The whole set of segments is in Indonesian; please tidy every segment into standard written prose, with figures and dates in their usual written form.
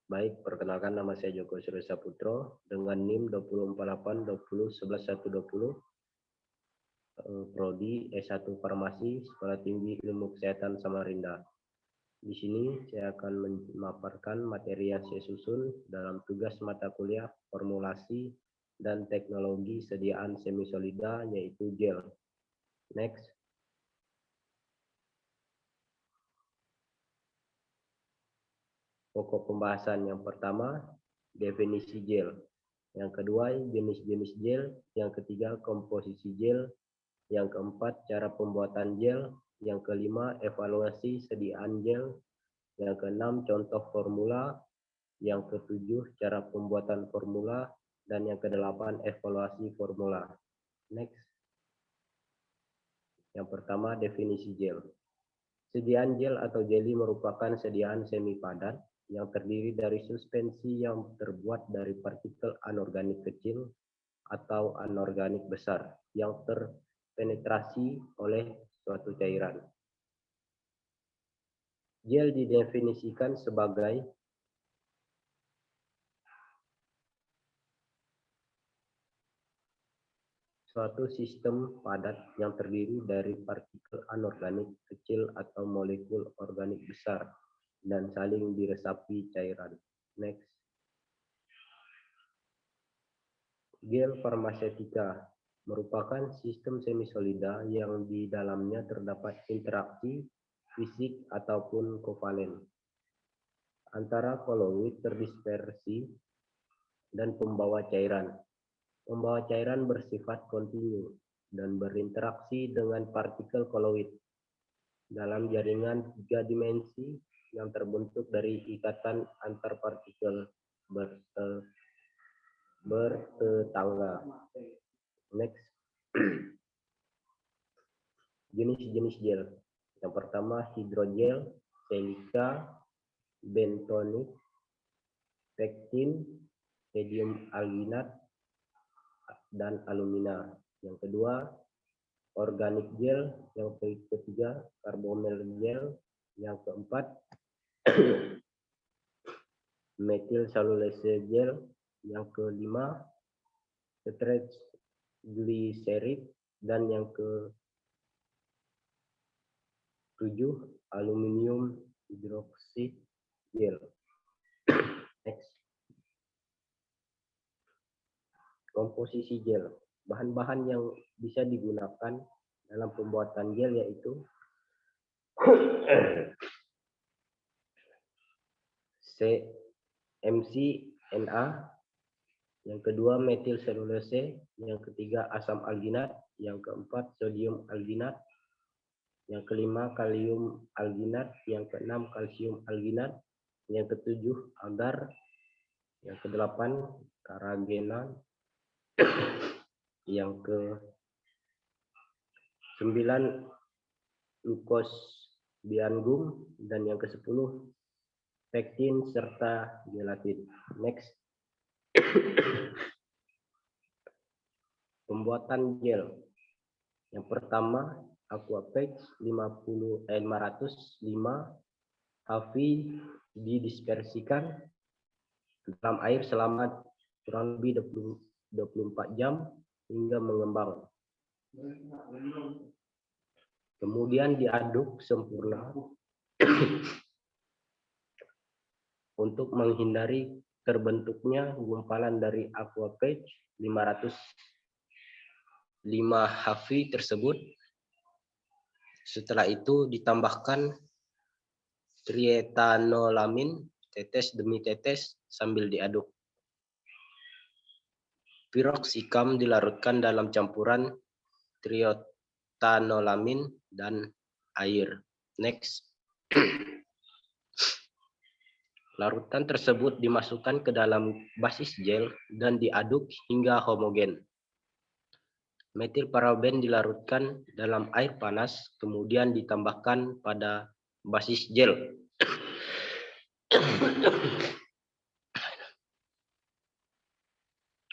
Baik, perkenalkan nama saya Joko Surya Saputro dengan NIM 24820111120, Prodi S1 Farmasi, Sekolah Tinggi Ilmu Kesehatan Samarinda. Di sini saya akan memaparkan materi yang saya susun dalam tugas mata kuliah formulasi dan teknologi sediaan semisolida, yaitu gel. Next. Pokok pembahasan yang pertama, definisi gel. Yang kedua, jenis-jenis gel. Yang ketiga, komposisi gel. Yang keempat, cara pembuatan gel. Yang kelima, evaluasi sediaan gel. Yang keenam, contoh formula. Yang ketujuh, cara pembuatan formula. Dan yang kedelapan, evaluasi formula. Next. Yang pertama, definisi gel. Sediaan gel atau jeli merupakan sediaan semi padat yang terdiri dari suspensi yang terbuat dari partikel anorganik kecil atau anorganik besar yang terpenetrasi oleh suatu cairan. Gel didefinisikan sebagai suatu sistem padat yang terdiri dari partikel anorganik kecil atau molekul organik besar dan saling diresapi cairan. Next. Gel farmaseutika merupakan sistem semisolida yang di dalamnya terdapat interaksi fisik ataupun kovalen antara koloid terdispersi dan pembawa cairan. Pembawa cairan bersifat kontinu dan berinteraksi dengan partikel koloid dalam jaringan 3 dimensi yang terbentuk dari ikatan antar partikel bertetangga. Next. Jenis-jenis gel. Yang pertama, hidrogel, silika, bentonit, pektin, sodium alginat, dan alumina. Yang kedua, organik gel. Yang ketiga, karbomel gel. Yang keempat, metil salulose gel. Yang kelima, stretch glycerid. Dan yang ketujuh, aluminium hidroksid gel. Next. Komposisi gel. Bahan-bahan yang bisa digunakan dalam pembuatan gel yaitu MCNA, yang kedua metil selulose, yang ketiga asam alginat, yang keempat sodium alginat, yang kelima kalium alginat, yang keenam kalsium alginat, yang ketujuh agar, yang kedelapan karagenat, yang ke-9 glukos biangum, dan yang ke-10 pektin serta gelatin. Next. Pembuatan gel. Yang pertama, aquapex 505 HV didispersikan dalam air selama kurang lebih 24 jam hingga mengembang. Kemudian diaduk sempurna untuk menghindari terbentuknya gumpalan dari aquapex 505 HV tersebut. Setelah itu ditambahkan triethanolamin tetes demi tetes sambil diaduk. Piroxicam dilarutkan dalam campuran triethanolamin dan air. Next. Larutan tersebut dimasukkan ke dalam basis gel dan diaduk hingga homogen. Metilparaben dilarutkan dalam air panas, kemudian ditambahkan pada basis gel.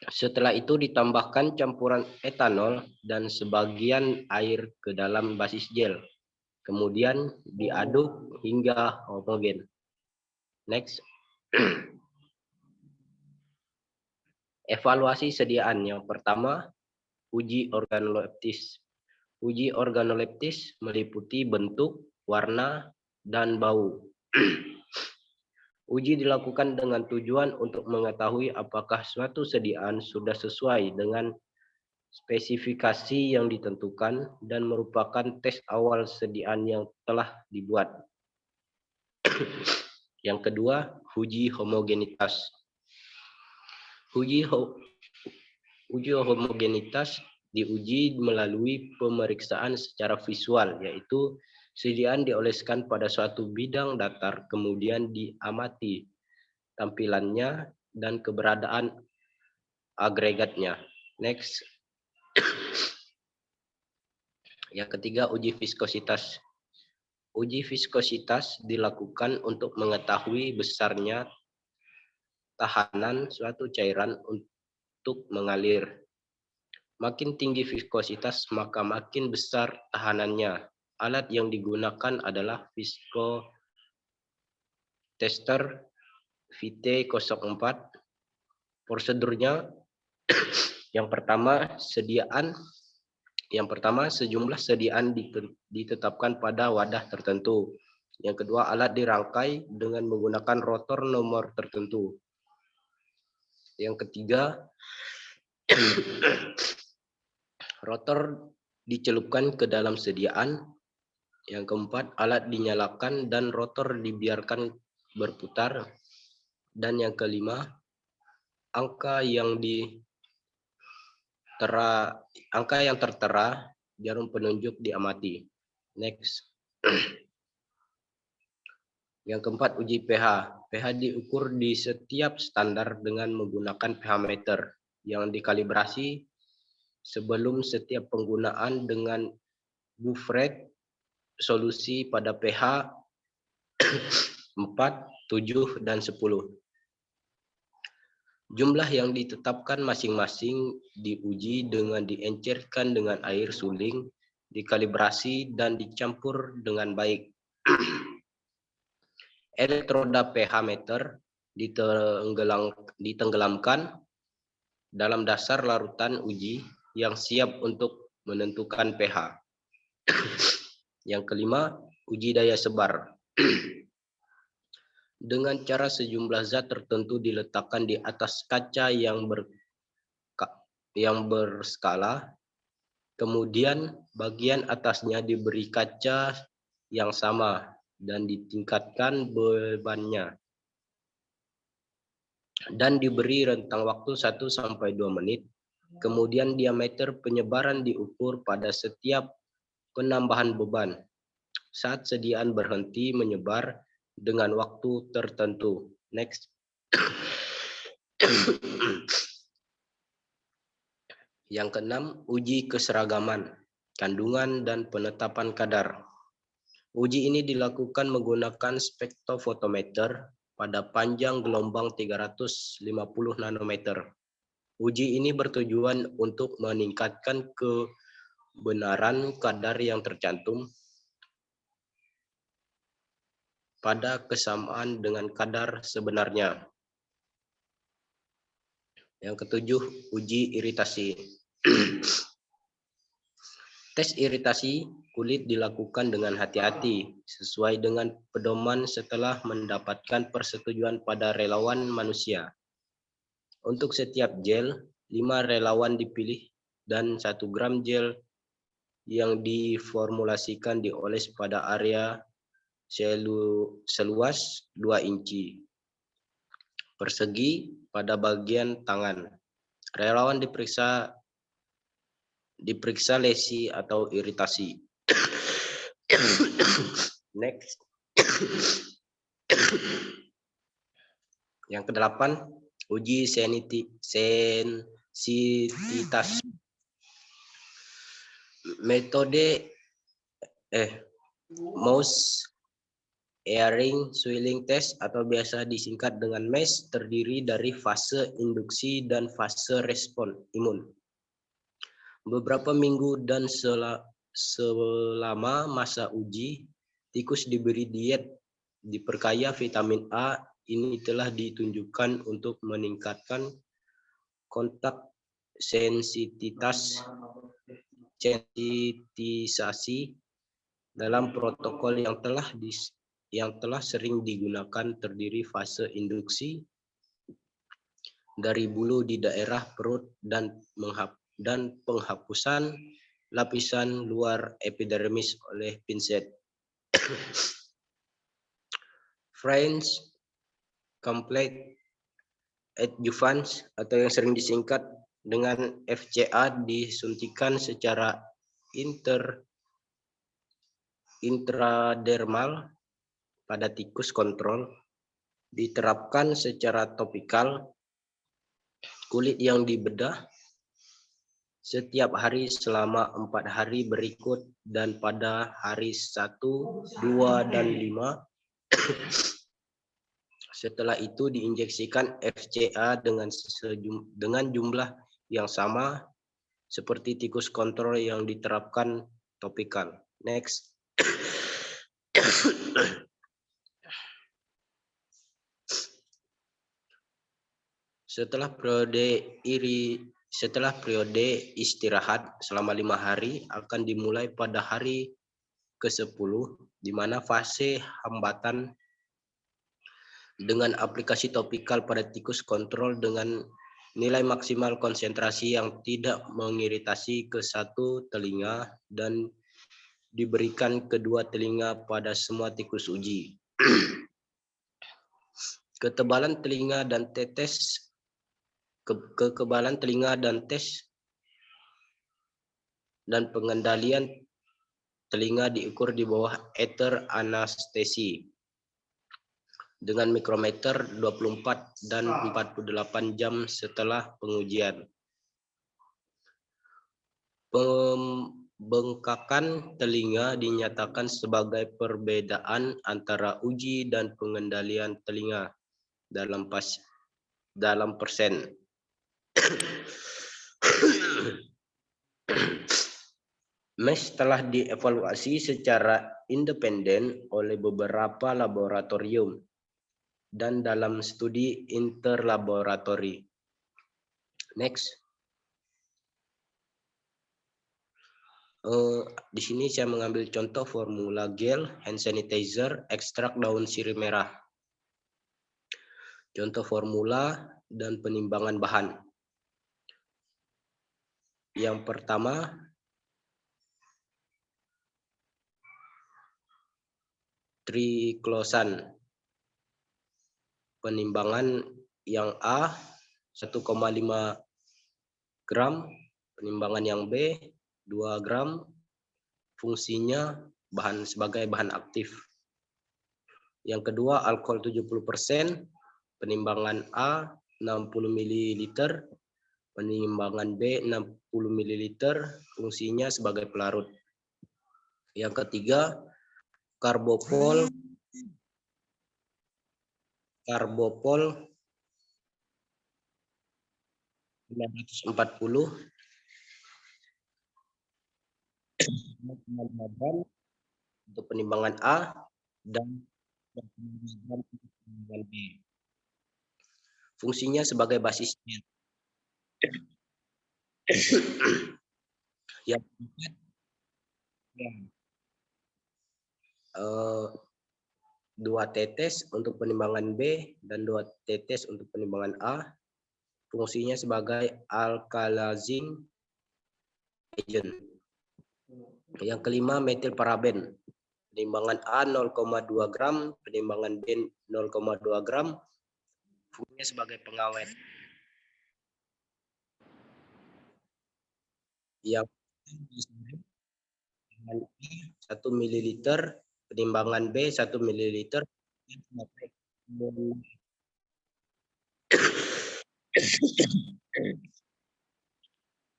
Setelah itu ditambahkan campuran etanol dan sebagian air ke dalam basis gel. Kemudian diaduk hingga homogen. Next. Evaluasi sediaan. Yang pertama, uji organoleptis. Uji organoleptis meliputi bentuk, warna, dan bau. Uji dilakukan dengan tujuan untuk mengetahui apakah suatu sediaan sudah sesuai dengan spesifikasi yang ditentukan dan merupakan tes awal sediaan yang telah dibuat. Yang kedua, uji homogenitas. Uji homogenitas diuji melalui pemeriksaan secara visual, yaitu sediaan dioleskan pada suatu bidang datar, kemudian diamati tampilannya dan keberadaan agregatnya. Next. Yang ketiga, uji viskositas. Uji viskositas dilakukan untuk mengetahui besarnya tahanan suatu cairan untuk mengalir. Makin tinggi viskositas, maka makin besar tahanannya. Alat yang digunakan adalah viskotester VT04. Prosedurnya yang pertama, sejumlah sediaan ditetapkan pada wadah tertentu. Yang kedua, alat dirangkai dengan menggunakan rotor nomor tertentu. Yang ketiga, rotor dicelupkan ke dalam sediaan. Yang keempat, alat dinyalakan dan rotor dibiarkan berputar. Dan yang kelima, angka yang tertera jarum penunjuk diamati. Next. Yang keempat, uji pH. pH diukur di setiap standar dengan menggunakan pH meter yang dikalibrasi sebelum setiap penggunaan dengan bufret solusi pada pH 4, 7, dan 10. Jumlah yang ditetapkan masing-masing diuji dengan diencerkan dengan air suling, dikalibrasi, dan dicampur dengan baik. Elektroda pH meter ditenggelamkan dalam dasar larutan uji yang siap untuk menentukan pH. Yang kelima, uji daya sebar. Dengan cara sejumlah zat tertentu diletakkan di atas kaca yang berskala, kemudian bagian atasnya diberi kaca yang sama dan ditingkatkan bebannya, dan diberi rentang waktu 1-2 menit. Kemudian diameter penyebaran diukur pada setiap penambahan beban saat sediaan berhenti menyebar dengan waktu tertentu. Next. Yang keenam, uji keseragaman, kandungan, dan penetapan kadar. Uji ini dilakukan menggunakan spektrofotometer pada panjang gelombang 350 nanometer. Uji ini bertujuan untuk meningkatkan kebenaran kadar yang tercantum pada kesamaan dengan kadar sebenarnya. Yang ketujuh, uji iritasi. Tes iritasi kulit dilakukan dengan hati-hati, sesuai dengan pedoman setelah mendapatkan persetujuan pada relawan manusia. Untuk setiap gel, 5 relawan dipilih dan 1 gram gel yang diformulasikan dioles pada area seluas 2 inci persegi pada bagian tangan. Relawan diperiksa lesi atau iritasi. Next. Yang kedelapan, uji sensitivitas. Metode Mouse Earring Swelling Test atau biasa disingkat dengan MES terdiri dari fase induksi dan fase respon imun. Beberapa minggu dan selama masa uji, tikus diberi diet diperkaya vitamin A, ini telah ditunjukkan untuk meningkatkan kontak sensitisasi dalam protokol yang telah sering digunakan, terdiri fase induksi dari bulu di daerah perut dan penghapusan lapisan luar epidermis oleh pinset. French Complete Adjuvance atau yang sering disingkat dengan FCA disuntikan secara intradermal pada tikus kontrol, diterapkan secara topikal kulit yang dibedah setiap hari selama 4 hari berikut, dan pada hari 1, 2, dan 5 setelah itu diinjeksikan FCA dengan jumlah yang sama seperti tikus kontrol yang diterapkan topikal. Next. Setelah periode istirahat selama 5 hari akan dimulai pada hari ke-10, di mana fase hambatan dengan aplikasi topikal pada tikus kontrol dengan nilai maksimal konsentrasi yang tidak mengiritasi ke satu telinga dan diberikan kedua telinga pada semua tikus uji. Kekebalan telinga dan tes dan pengendalian telinga diukur di bawah ether anestesi dengan mikrometer 24 dan 48 jam setelah pengujian. Pembengkakan telinga dinyatakan sebagai perbedaan antara uji dan pengendalian telinga dalam persen. MES telah dievaluasi secara independen oleh beberapa laboratorium dan dalam studi interlaboratori. Next. Di sini saya mengambil contoh formula gel hand sanitizer ekstrak daun sirih merah. Contoh formula dan penimbangan bahan. Yang pertama, triklosan. Penimbangan yang A 1,5 gram, penimbangan yang B 2 gram, fungsinya sebagai bahan aktif. Yang kedua, alkohol 70%, penimbangan A 60 ml, penimbangan B 60 ml, fungsinya sebagai pelarut. Yang ketiga, karbopol 940 untuk penimbangan A dan penimbangan B. Fungsinya sebagai basis gel. Yang keempat, 2 tetes untuk penimbangan B dan 2 tetes untuk penimbangan A. Fungsinya sebagai alkalizing agent. Yang kelima, metil paraben. Penimbangan A 0,2 gram, penimbangan B 0,2 gram. Fungsinya sebagai pengawet. Yang 1 ml, penimbangan B 1 ml.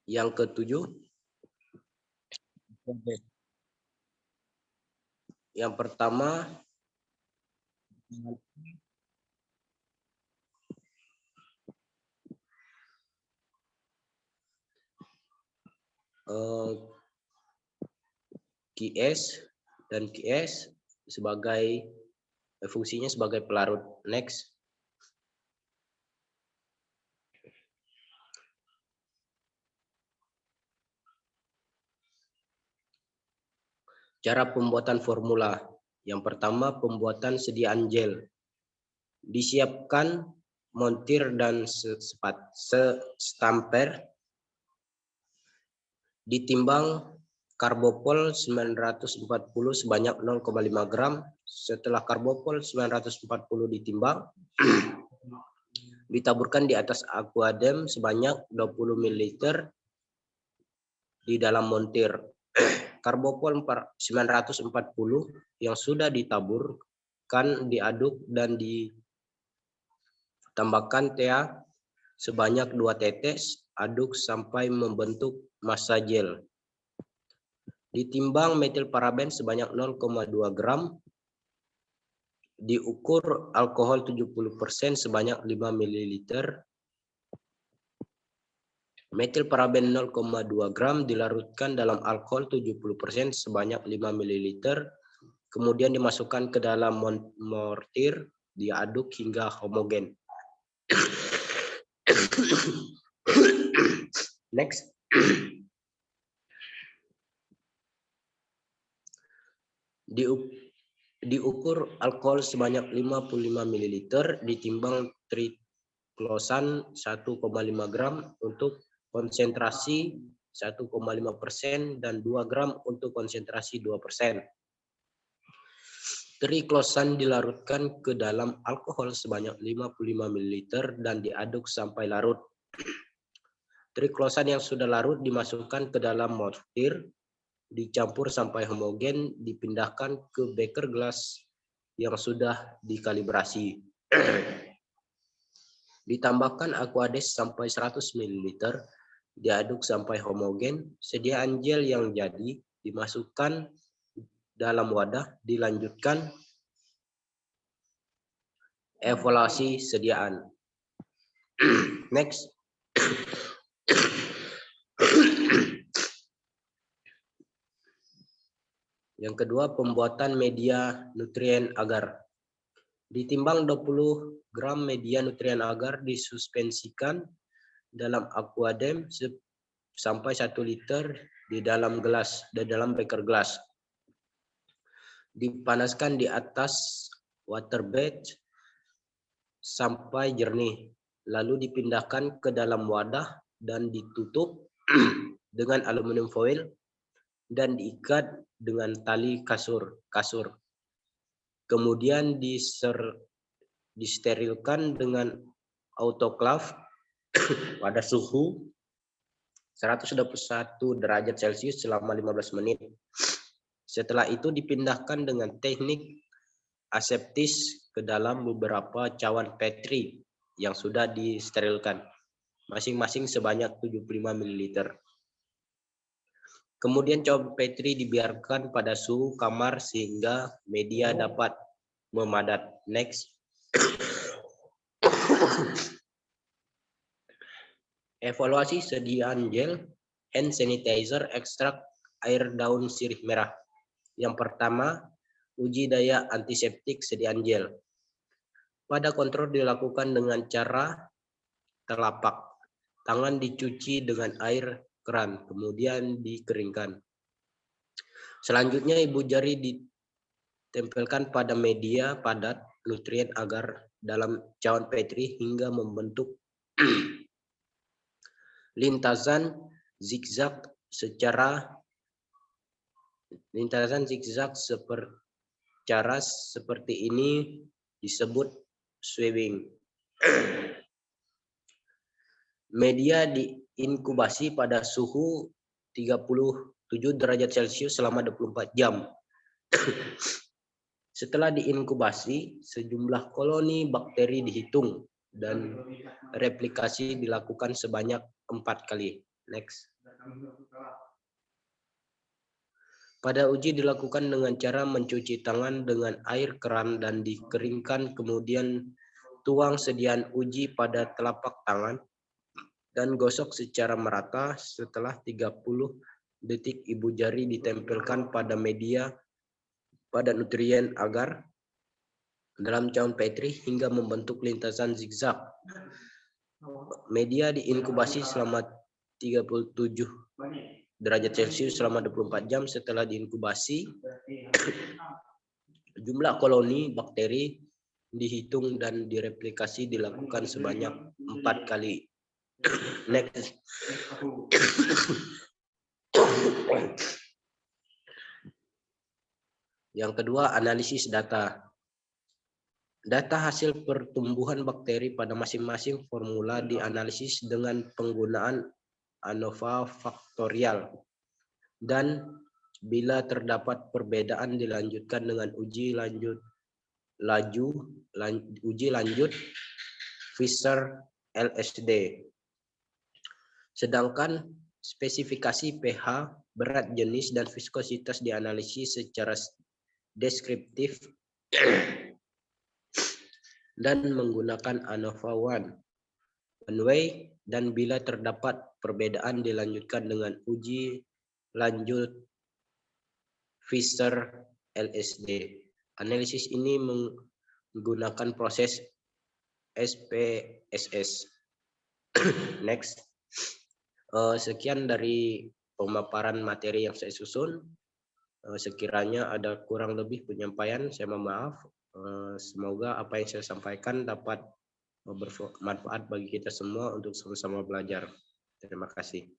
Yang ketujuh, yang pertama QS dan QS sebagai fungsinya sebagai pelarut. Next. Cara pembuatan formula. Yang pertama, pembuatan sediaan gel. Disiapkan montir dan stamper. Ditimbang karbopol 940 sebanyak 0,5 gram. Setelah karbopol 940 ditimbang, ditaburkan di atas aquadem sebanyak 20 ml di dalam montir. Karbopol 940 yang sudah ditaburkan diaduk dan ditambahkan TEA sebanyak 2 tetes, aduk sampai membentuk massa gel. Ditimbang metil paraben sebanyak 0,2 gram. Diukur alkohol 70% sebanyak 5 ml. Metil paraben 0,2 gram dilarutkan dalam alkohol 70% sebanyak 5 ml. Kemudian dimasukkan ke dalam mortir, diaduk hingga homogen. Next. Diukur alkohol sebanyak 55 ml, ditimbang triklosan 1,5 gram untuk konsentrasi 1,5% dan 2 gram untuk konsentrasi 2%. Triklosan dilarutkan ke dalam alkohol sebanyak 55 ml dan diaduk sampai larut. Triklosan yang sudah larut dimasukkan ke dalam mortir, dicampur sampai homogen, dipindahkan ke beker gelas yang sudah dikalibrasi. Ditambahkan aquades sampai 100 ml, diaduk sampai homogen. Sediaan gel yang jadi dimasukkan dalam wadah, dilanjutkan evaluasi sediaan. Next. Yang kedua, pembuatan media nutrien agar. Ditimbang 20 gram media nutrien agar, disuspensikan dalam aquadem sampai 1 liter di dalam beker gelas. Dipanaskan di atas waterbed sampai jernih, lalu dipindahkan ke dalam wadah dan ditutup dengan aluminium foil dan diikat dengan tali kasur. Kemudian disterilkan dengan autoclave pada suhu 121 derajat Celcius selama 15 menit. Setelah itu dipindahkan dengan teknik aseptis ke dalam beberapa cawan Petri yang sudah disterilkan, masing-masing sebanyak 75 ml. Kemudian cawan Petri dibiarkan pada suhu kamar sehingga media dapat memadat. Next. Evaluasi sediaan gel hand sanitizer ekstrak air daun sirih merah. Yang pertama, uji daya antiseptik sediaan gel. Pada kontrol dilakukan dengan cara telapak tangan dicuci dengan air keran, kemudian dikeringkan. Selanjutnya ibu jari ditempelkan pada media padat nutrien agar dalam cawan Petri hingga membentuk lintasan zigzag seperti ini disebut sweeping. Media diinkubasi pada suhu 37 derajat Celcius selama 24 jam. Setelah diinkubasi, sejumlah koloni bakteri dihitung dan replikasi dilakukan sebanyak 4 kali. Next. Pada uji dilakukan dengan cara mencuci tangan dengan air keran dan dikeringkan, kemudian tuang sediaan uji pada telapak tangan dan gosok secara merata. Setelah 30 detik ibu jari ditempelkan pada media pada nutrien agar dalam cawan Petri hingga membentuk lintasan zigzag. Media diinkubasi selama 37 derajat Celcius selama 24 jam setelah diinkubasi. Jumlah koloni bakteri dihitung dan direplikasi dilakukan sebanyak 4 kali. Next. Yang kedua, analisis data. Data hasil pertumbuhan bakteri pada masing-masing formula dianalisis dengan penggunaan ANOVA faktorial. Dan bila terdapat perbedaan dilanjutkan dengan uji lanjut Fisher LSD. Sedangkan spesifikasi pH, berat jenis, dan viskositas dianalisis secara deskriptif dan menggunakan ANOVA one way, dan bila terdapat perbedaan dilanjutkan dengan uji lanjut Fisher LSD. Analisis ini menggunakan proses SPSS. Next. Sekian dari pemaparan materi yang saya susun. Sekiranya ada kurang lebih penyampaian, saya mohon maaf. Semoga apa yang saya sampaikan dapat bermanfaat bagi kita semua untuk sama-sama belajar. Terima kasih.